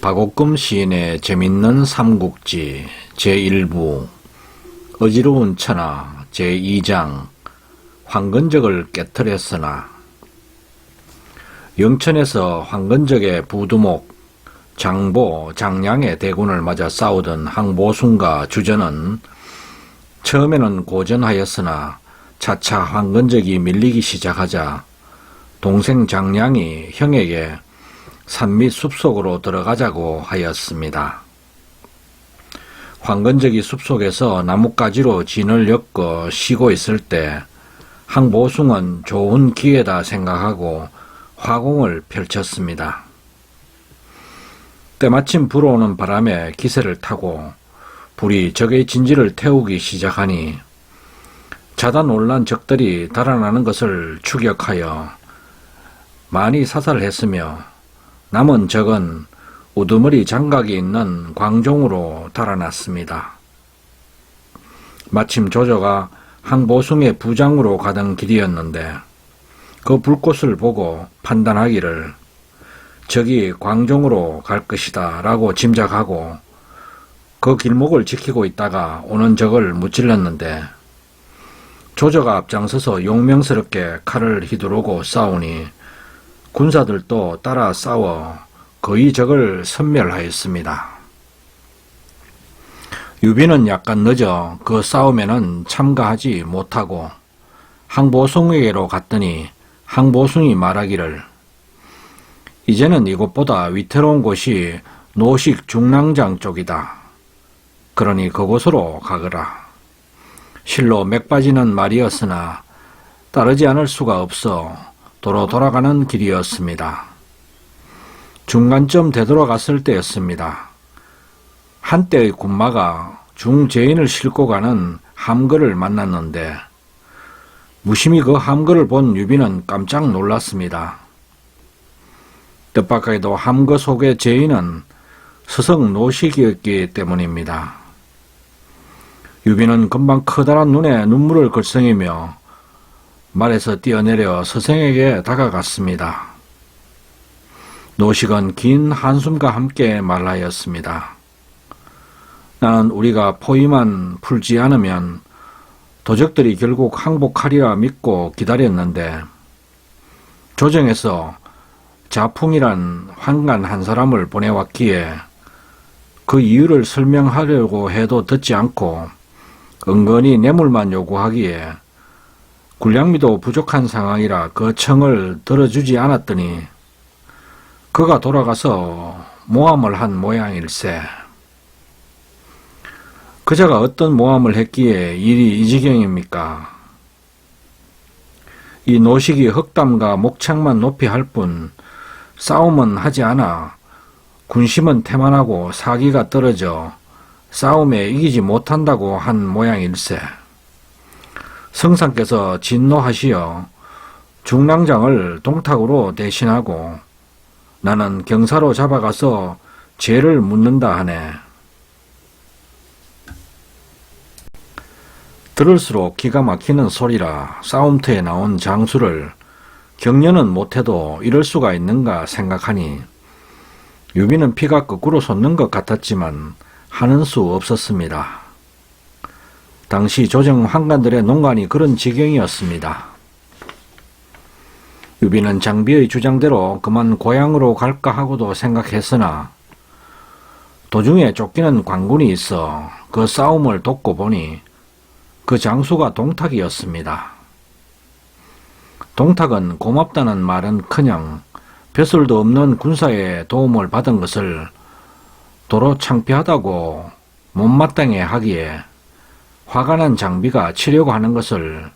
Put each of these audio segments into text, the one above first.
박옥금 시인의 재밌는 삼국지 제1부 어지러운 천하 제2장 황건적을 깨트렸으나. 영천에서 황건적의 부두목 장보, 장량의 대군을 맞아 싸우던 항보숭과 주전은 처음에는 고전하였으나 차차 황건적이 밀리기 시작하자 동생 장량이 형에게 산 및 숲속으로 들어가자고 하였습니다. 황건적이 숲속에서 나뭇가지로 진을 엮어 쉬고 있을 때 항보숭은 좋은 기회다 생각하고 화공을 펼쳤습니다. 때마침 불어오는 바람에 기세를 타고 불이 적의 진지를 태우기 시작하니 자다 놀란 적들이 달아나는 것을 추격하여 많이 사살했으며 남은 적은 우두머리 장각이 있는 광종으로 달아났습니다. 마침 조조가 항보숭의 부장으로 가던 길이었는데 그 불꽃을 보고 판단하기를 적이 광종으로 갈 것이다 라고 짐작하고 그 길목을 지키고 있다가 오는 적을 무찔렀는데 조조가 앞장서서 용맹스럽게 칼을 휘두르고 싸우니 군사들도 따라 싸워 거의 적을 섬멸하였습니다. 유비는 약간 늦어 그 싸움에는 참가하지 못하고 항보숭에게로 갔더니 항보숭이 말하기를 이제는 이곳보다 위태로운 곳이 노식 중랑장 쪽이다. 그러니 그곳으로 가거라. 실로 맥 빠지는 말이었으나 따르지 않을 수가 없어 도로 돌아가는 길이었습니다. 중간쯤 되돌아갔을 때였습니다. 한때의 군마가 중재인을 싣고 가는 함거를 만났는데 무심히 그 함거를 본 유비는 깜짝 놀랐습니다. 뜻밖에도 함거 속의 죄인은 서성 노식이었기 때문입니다. 유비는 금방 커다란 눈에 눈물을 글썽이며 말에서 뛰어내려 서생에게 다가갔습니다. 노식은 긴 한숨과 함께 말하였습니다. 나는 우리가 포위만 풀지 않으면 도적들이 결국 항복하리라 믿고 기다렸는데 조정에서 자풍이란 환관 한 사람을 보내왔기에 그 이유를 설명하려고 해도 듣지 않고 은근히 뇌물만 요구하기에 군량미도 부족한 상황이라 그 청을 들어주지 않았더니 그가 돌아가서 모함을 한 모양일세. 그자가 어떤 모함을 했기에 일이 이 지경입니까? 이 노식이 흑담과 목창만 높이 할 뿐 싸움은 하지 않아 군심은 태만하고 사기가 떨어져 싸움에 이기지 못한다고 한 모양일세. 성상께서 진노하시어 중랑장을 동탁으로 대신하고 나는 경사로 잡아가서 죄를 묻는다 하네. 들을수록 기가 막히는 소리라 싸움터에 나온 장수를 격려는 못해도 이럴 수가 있는가 생각하니 유비는 피가 거꾸로 솟는 것 같았지만 하는 수 없었습니다. 당시 조정 환관들의 농간이 그런 지경이었습니다. 유비는 장비의 주장대로 그만 고향으로 갈까 하고도 생각했으나 도중에 쫓기는 관군이 있어 그 싸움을 돕고 보니 그 장수가 동탁이었습니다. 동탁은 고맙다는 말은커녕 벼슬도 없는 군사의 도움을 받은 것을 도로 창피하다고 못마땅해 하기에 화가 난 장비가 치려고 하는 것을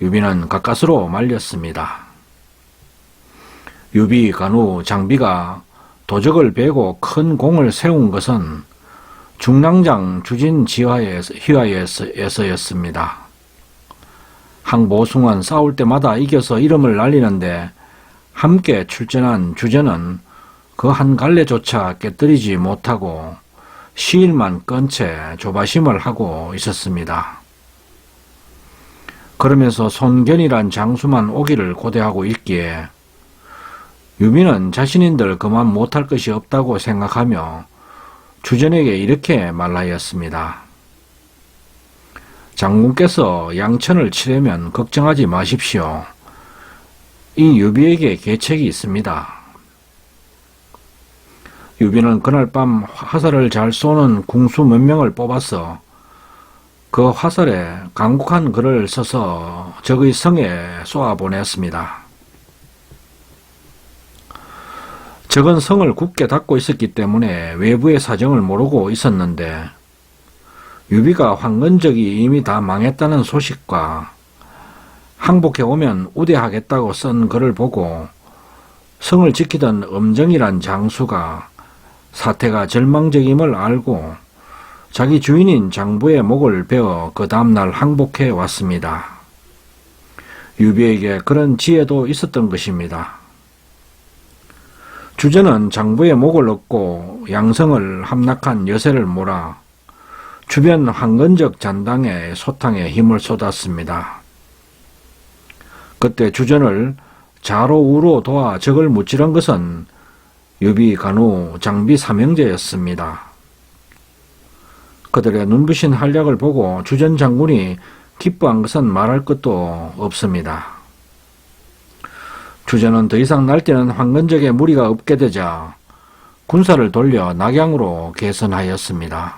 유비는 가까스로 말렸습니다. 유비 간후 장비가 도적을 베고 큰 공을 세운 것은 중랑장 주진 휘하에서였습니다. 항보숭은 싸울 때마다 이겨서 이름을 날리는데 함께 출전한 주전은 그 한 갈래조차 깨뜨리지 못하고 시일만 끈 채 조바심을 하고 있었습니다. 그러면서 손견이란 장수만 오기를 고대하고 있기에 유비는 자신인들 그만 못할 것이 없다고 생각하며 주전에게 이렇게 말하였습니다. 장군께서 양천을 치려면 걱정하지 마십시오. 이 유비에게 계책이 있습니다. 유비는 그날 밤 화살을 잘 쏘는 궁수 몇 명을 뽑아서 그 화살에 간곡한 글을 써서 적의 성에 쏘아 보냈습니다. 적은 성을 굳게 닫고 있었기 때문에 외부의 사정을 모르고 있었는데 유비가 황건적이 이미 다 망했다는 소식과 항복해 오면 우대하겠다고 쓴 글을 보고 성을 지키던 엄정이란 장수가 사태가 절망적임을 알고 자기 주인인 장부의 목을 베어 그 다음날 항복해 왔습니다. 유비에게 그런 지혜도 있었던 것입니다. 주전은 장부의 목을 얻고 양성을 함락한 여세를 몰아 주변 황건적 잔당의 소탕에 힘을 쏟았습니다. 그때 주전을 좌로 우로 도와 적을 무찌른 것은 유비, 간우, 장비 삼형제였습니다. 그들의 눈부신 활약을 보고 주전 장군이 기뻐한 것은 말할 것도 없습니다. 주전은 더 이상 날뛰는 황건적의 무리가 없게 되자 군사를 돌려 낙양으로 개선하였습니다.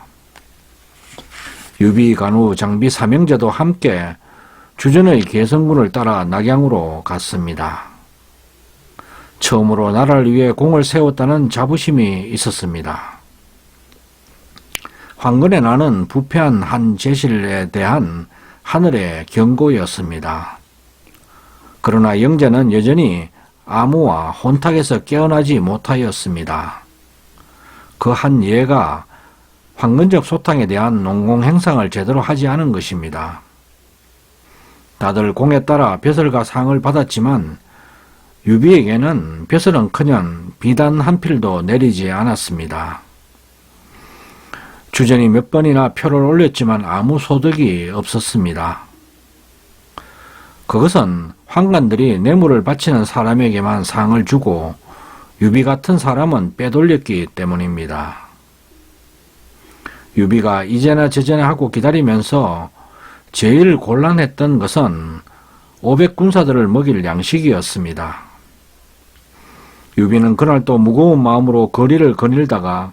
유비, 간우, 장비 삼형제도 함께 주전의 개선군을 따라 낙양으로 갔습니다. 처음으로 나라를 위해 공을 세웠다는 자부심이 있었습니다. 황건의 나는 부패한 한 제실에 대한 하늘의 경고였습니다. 그러나 영제는 여전히 암호와 혼탁에서 깨어나지 못하였습니다. 그 한 예가 황건적 소탕에 대한 농공 행상을 제대로 하지 않은 것입니다. 다들 공에 따라 벼슬과 상을 받았지만 유비에게는 벼슬은커녕 비단 한 필도 내리지 않았습니다. 주전이 몇 번이나 표를 올렸지만 아무 소득이 없었습니다. 그것은 황관들이 뇌물을 바치는 사람에게만 상을 주고 유비 같은 사람은 빼돌렸기 때문입니다. 유비가 이제나 저제나 하고 기다리면서 제일 곤란했던 것은 500군사들을 먹일 양식이었습니다. 유비는 그날 또 무거운 마음으로 거리를 거닐다가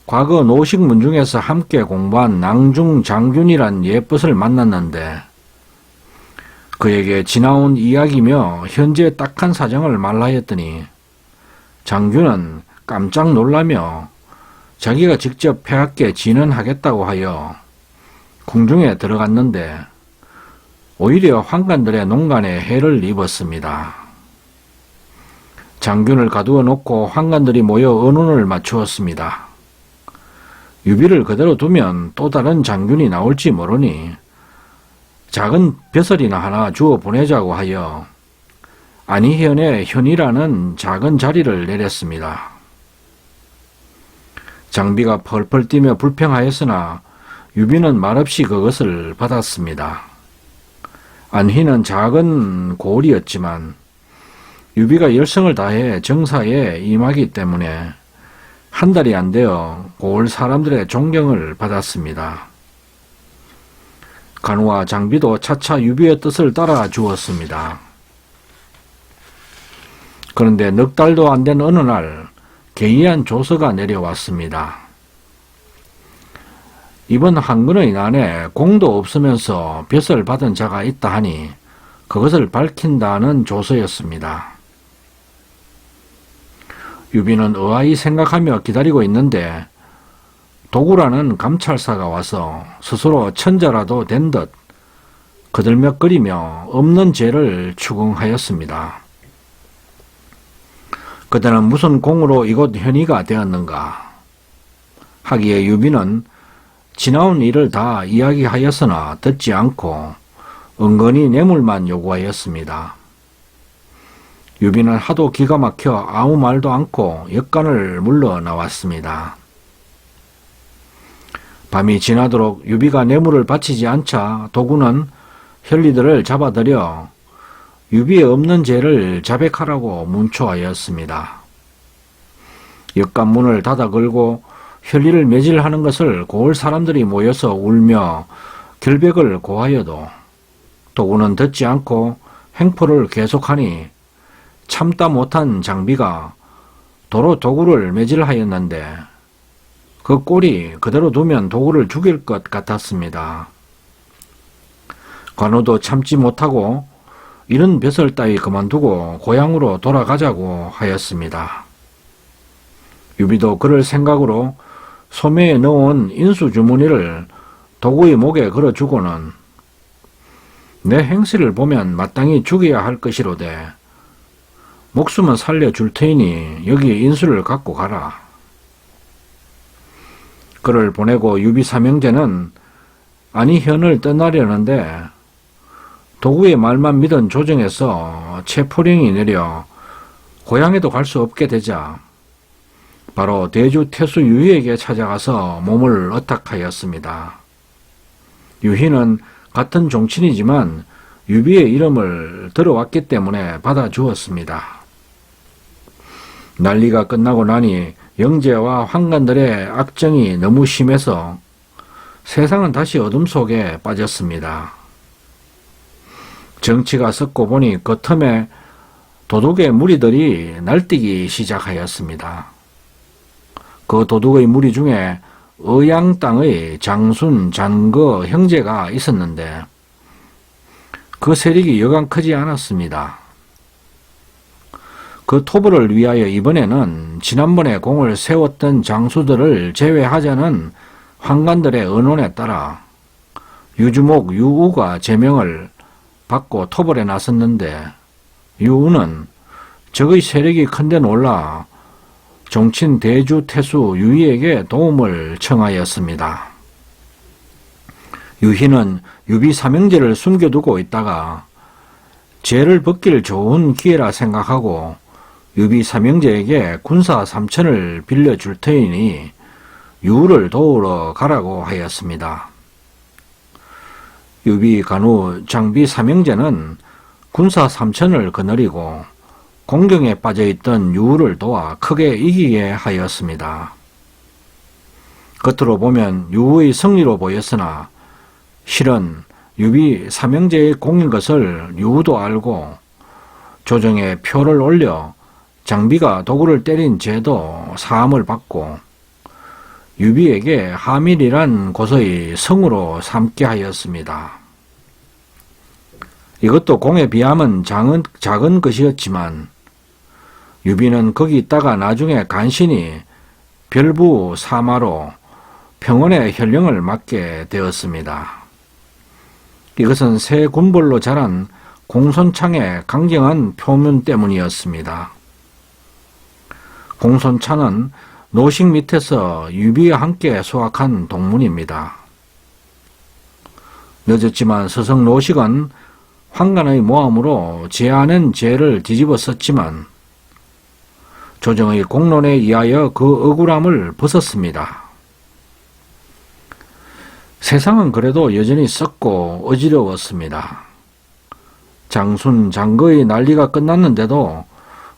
과거 노식문중에서 함께 공부한 낭중 장균이란 옛벗을 만났는데 그에게 지나온 이야기며 현재의 딱한 사정을 말하였더니 장균은 깜짝 놀라며 자기가 직접 폐하께 진언하겠다고 하여 궁중에 들어갔는데 오히려 황관들의 농간에 해를 입었습니다. 장균을 가두어 놓고 황관들이 모여 언운을 맞추었습니다. 유비를 그대로 두면 또 다른 장균이 나올지 모르니 작은 벼슬이나 하나 주어 보내자고 하여 안희현의 현이라는 작은 자리를 내렸습니다. 장비가 펄펄 뛰며 불평하였으나 유비는 말없이 그것을 받았습니다. 안희는 작은 고을이었지만 유비가 열성을 다해 정사에 임하기 때문에 한 달이 안 되어 고을 사람들의 존경을 받았습니다. 간우와 장비도 차차 유비의 뜻을 따라 주었습니다. 그런데 넉 달도 안 된 어느 날 개의한 조서가 내려왔습니다. 이번 황건의 난에 공도 없으면서 벼슬 받은 자가 있다 하니 그것을 밝힌다는 조서였습니다. 유비는 의아히 생각하며 기다리고 있는데 도구라는 감찰사가 와서 스스로 천자라도 된 듯 거들먹거리며 없는 죄를 추궁하였습니다. 그때는 무슨 공으로 이곳 현이가 되었는가 하기에 유비는 지나온 일을 다 이야기하였으나 듣지 않고 은근히 뇌물만 요구하였습니다. 유비는 하도 기가 막혀 아무 말도 않고 역관을 물러 나왔습니다. 밤이 지나도록 유비가 뇌물을 바치지 않자 도구는 혈리들을 잡아들여 유비에 없는 죄를 자백하라고 문초하였습니다. 역관문을 닫아 걸고 혈리를 매질하는 것을 고을 사람들이 모여서 울며 결백을 고하여도 도구는 듣지 않고 행포를 계속하니 참다 못한 장비가 도로 도구를 매질하였는데 그 꼴이 그대로 두면 도구를 죽일 것 같았습니다. 관우도 참지 못하고 이런 벼슬 따위 그만두고 고향으로 돌아가자고 하였습니다. 유비도 그럴 생각으로 소매에 넣은 인수주머니를 도구의 목에 걸어주고는 내 행실을 보면 마땅히 죽여야 할 것이로되 목숨은 살려줄 테이니 여기 인수를 갖고 가라. 그를 보내고 유비 삼형제는 안희현을 떠나려는데 도구의 말만 믿은 조정에서 체포령이 내려 고향에도 갈 수 없게 되자 바로 대주 태수 유희에게 찾아가서 몸을 어탁하였습니다. 유희는 같은 종친이지만 유비의 이름을 들어왔기 때문에 받아주었습니다. 난리가 끝나고 나니 영제와 환관들의 악정이 너무 심해서 세상은 다시 어둠 속에 빠졌습니다. 정치가 썩고 보니 그 틈에 도둑의 무리들이 날뛰기 시작하였습니다. 그 도둑의 무리 중에 의양 땅의 장순, 잔거 형제가 있었는데 그 세력이 여간 크지 않았습니다. 그 토벌을 위하여 이번에는 지난번에 공을 세웠던 장수들을 제외하자는 환관들의 언론에 따라 유주목 유우가 제명을 받고 토벌에 나섰는데 유우는 적의 세력이 큰데 놀라 종친 대주 태수 유희에게 도움을 청하였습니다. 유희는 유비 삼형제를 숨겨두고 있다가 죄를 벗길 좋은 기회라 생각하고 유비 삼형제에게 군사 3천을 빌려줄 테이니 유우를 도우러 가라고 하였습니다. 유비, 간우, 장비 삼형제는 군사 3천을 거느리고 공경에 빠져있던 유우를 도와 크게 이기게 하였습니다. 겉으로 보면 유우의 승리로 보였으나 실은 유비 삼형제의 공인 것을 유우도 알고 조정에 표를 올려 장비가 도구를 때린 죄도 사함을 받고 유비에게 하밀이란 곳의 성으로 삼게 하였습니다. 이것도 공에 비하면 작은 것이었지만 유비는 거기 있다가 나중에 간신히 별부 사마로 평원의 현령을 맡게 되었습니다. 이것은 새 군벌로 자란 공손창의 강경한 표면 때문이었습니다. 공손차는 노식 밑에서 유비와 함께 소학한 동문입니다. 늦었지만 서성 노식은 환관의 모함으로 제안한 죄를 뒤집어 썼지만 조정의 공론에 의하여 그 억울함을 벗었습니다. 세상은 그래도 여전히 썩고 어지러웠습니다. 장순, 장거의 난리가 끝났는데도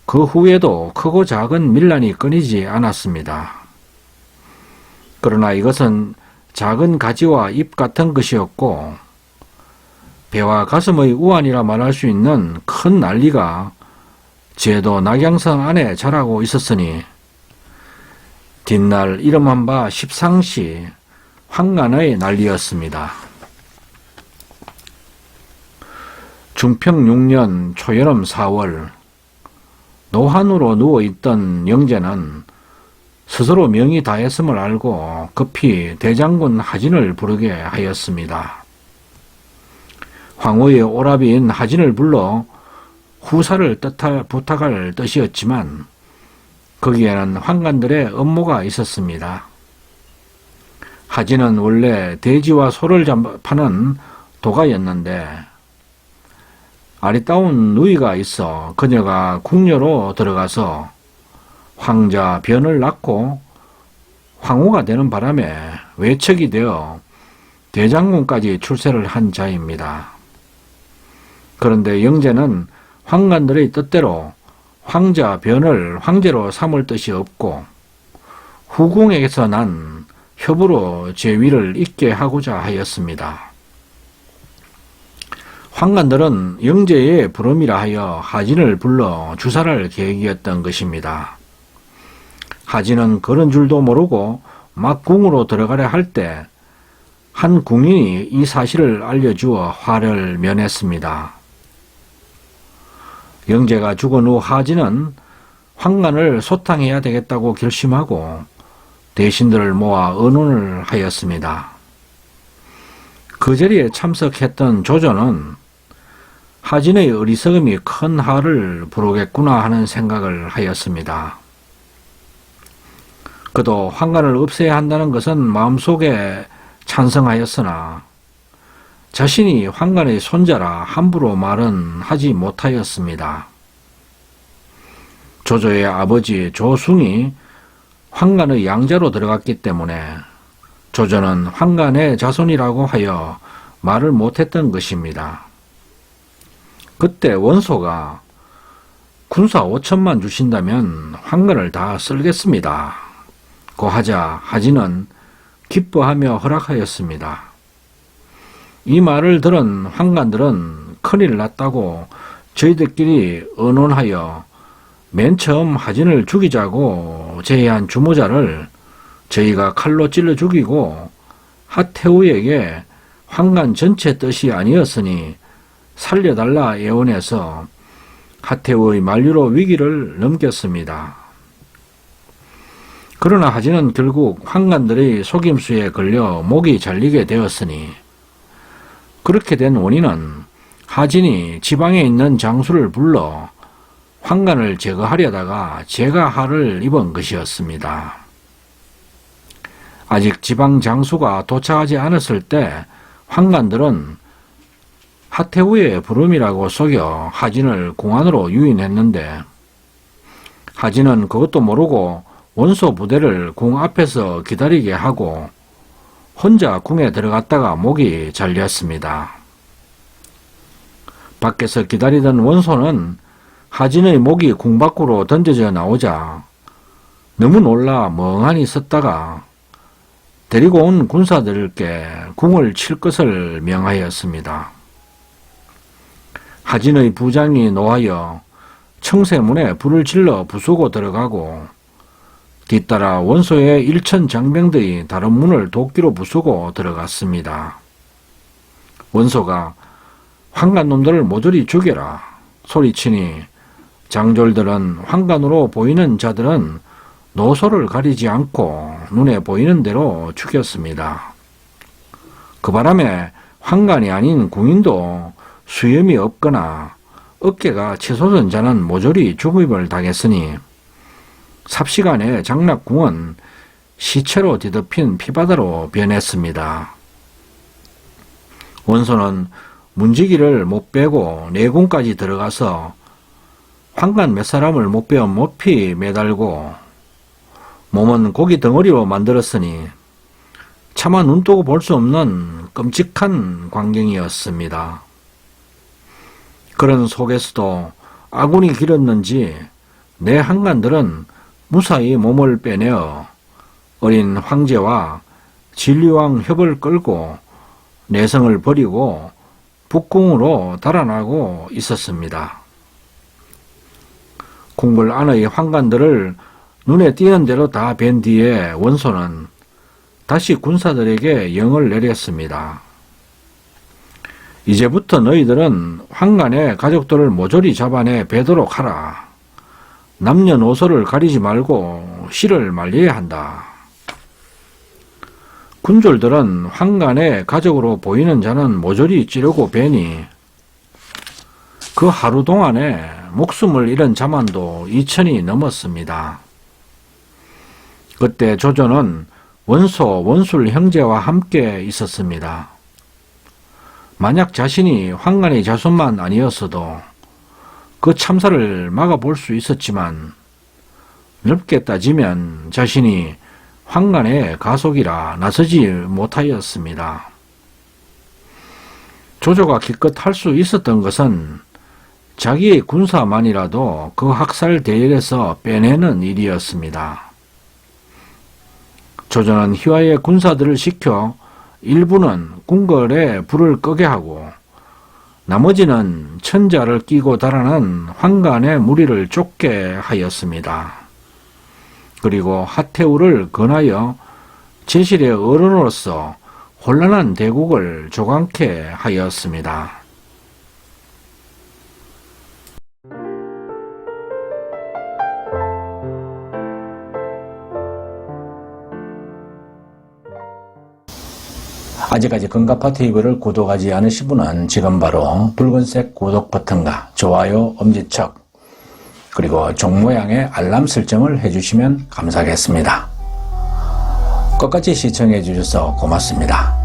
그 후에도 크고 작은 밀란이 끊이지 않았습니다. 그러나 이것은 작은 가지와 잎 같은 것이었고 배와 가슴의 우환이라 말할 수 있는 큰 난리가 제도 낙양성 안에 자라고 있었으니 뒷날 이름한 바 십상시 환관의 난리였습니다. 중평 6년 초여름 4월 노한으로 누워있던 영제는 스스로 명이 다했음을 알고 급히 대장군 하진을 부르게 하였습니다. 황후의 오라비인 하진을 불러 후사를 부탁할 뜻이었지만 거기에는 환관들의 업무가 있었습니다. 하진은 원래 돼지와 소를 파는 도가였는데 아리따운 누이가 있어 그녀가 궁녀로 들어가서 황자 변을 낳고 황후가 되는 바람에 외척이 되어 대장군까지 출세를 한 자입니다. 그런데 영제는 환관들의 뜻대로 황자 변을 황제로 삼을 뜻이 없고 후궁에게서 난 협으로 제위를 잇게 하고자 하였습니다. 환관들은 영제의 부름이라 하여 하진을 불러 주살할 계획이었던 것입니다. 하진은 그런 줄도 모르고 막 궁으로 들어가려 할 때 한 궁인이 이 사실을 알려주어 화를 면했습니다. 영제가 죽은 후 하진은 환관을 소탕해야 되겠다고 결심하고 대신들을 모아 의논을 하였습니다. 그 자리에 참석했던 조조는 하진의 어리석음이 큰 화를 부르겠구나 하는 생각을 하였습니다. 그도 환관을 없애야 한다는 것은 마음속에 찬성하였으나 자신이 환관의 손자라 함부로 말은 하지 못하였습니다. 조조의 아버지 조숭이 환관의 양자로 들어갔기 때문에 조조는 환관의 자손이라고 하여 말을 못했던 것입니다. 그때 원소가 군사 5천만 주신다면 환관을 다 쓸겠습니다. 고 하자 하진은 기뻐하며 허락하였습니다. 이 말을 들은 환관들은 큰일 났다고 저희들끼리 의논하여 맨 처음 하진을 죽이자고 제의한 주모자를 저희가 칼로 찔러 죽이고 하태우에게 환관 전체 뜻이 아니었으니 살려달라 애원해서 하태우의 만류로 위기를 넘겼습니다. 그러나 하진은 결국 환관들의 속임수에 걸려 목이 잘리게 되었으니 그렇게 된 원인은 하진이 지방에 있는 장수를 불러 환관을 제거하려다가 제가할을 입은 것이었습니다. 아직 지방 장수가 도착하지 않았을 때 환관들은 하태우의 부름이라고 속여 하진을 궁안으로 유인했는데 하진은 그것도 모르고 원소 부대를 궁 앞에서 기다리게 하고 혼자 궁에 들어갔다가 목이 잘렸습니다. 밖에서 기다리던 원소는 하진의 목이 궁 밖으로 던져져 나오자 너무 놀라 멍하니 섰다가 데리고 온 군사들께 궁을 칠 것을 명하였습니다. 하진의 부장이 노하여 청새문에 불을 질러 부수고 들어가고 뒤따라 원소의 1천 장병들이 다른 문을 도끼로 부수고 들어갔습니다. 원소가 환관놈들을 모조리 죽여라 소리치니 장졸들은 환관으로 보이는 자들은 노소를 가리지 않고 눈에 보이는 대로 죽였습니다. 그 바람에 환관이 아닌 궁인도 수염이 없거나 어깨가 치솟은 자는 모조리 죽임을 당했으니 삽시간에 장락궁은 시체로 뒤덮인 피바다로 변했습니다. 원소는 문지기를 못 빼고 내궁까지 들어가서 환관 몇 사람을 못 베어 못피 매달고 몸은 고기 덩어리로 만들었으니 차마 눈뜨고 볼 수 없는 끔찍한 광경이었습니다. 그런 속에서도 아군이 길었는지 내 한관들은 무사히 몸을 빼내어 어린 황제와 진리왕 협을 끌고 내성을 버리고 북궁으로 달아나고 있었습니다. 궁궐 안의 환관들을 눈에 띄는 대로 다 뵌 뒤에 원소는 다시 군사들에게 영을 내렸습니다. 이제부터 너희들은 환관의 가족들을 모조리 잡아내 베도록 하라. 남녀노소를 가리지 말고 씨를 말려야 한다. 군졸들은 환관의 가족으로 보이는 자는 모조리 찌르고 베니 그 하루 동안에 목숨을 잃은 자만도 2천이 넘었습니다. 그때 조조는 원소, 원술 형제와 함께 있었습니다. 만약 자신이 환관의 자손만 아니었어도 그 참사를 막아볼 수 있었지만 넓게 따지면 자신이 환관의 가속이라 나서지 못하였습니다. 조조가 기껏 할 수 있었던 것은 자기의 군사만이라도 그 학살 대열에서 빼내는 일이었습니다. 조조는 희화의 군사들을 시켜 일부는 궁궐에 불을 끄게 하고 나머지는 천자를 끼고 달아난 환관의 무리를 쫓게 하였습니다. 그리고 하태우를 권하여 제실의 어른으로서 혼란한 대국을 조강케 하였습니다. 아직까지 금가파TV를 구독하지 않으신 분은 지금 바로 붉은색 구독 버튼과 좋아요, 엄지척, 그리고 종 모양의 알람 설정을 해주시면 감사하겠습니다. 끝까지 시청해 주셔서 고맙습니다.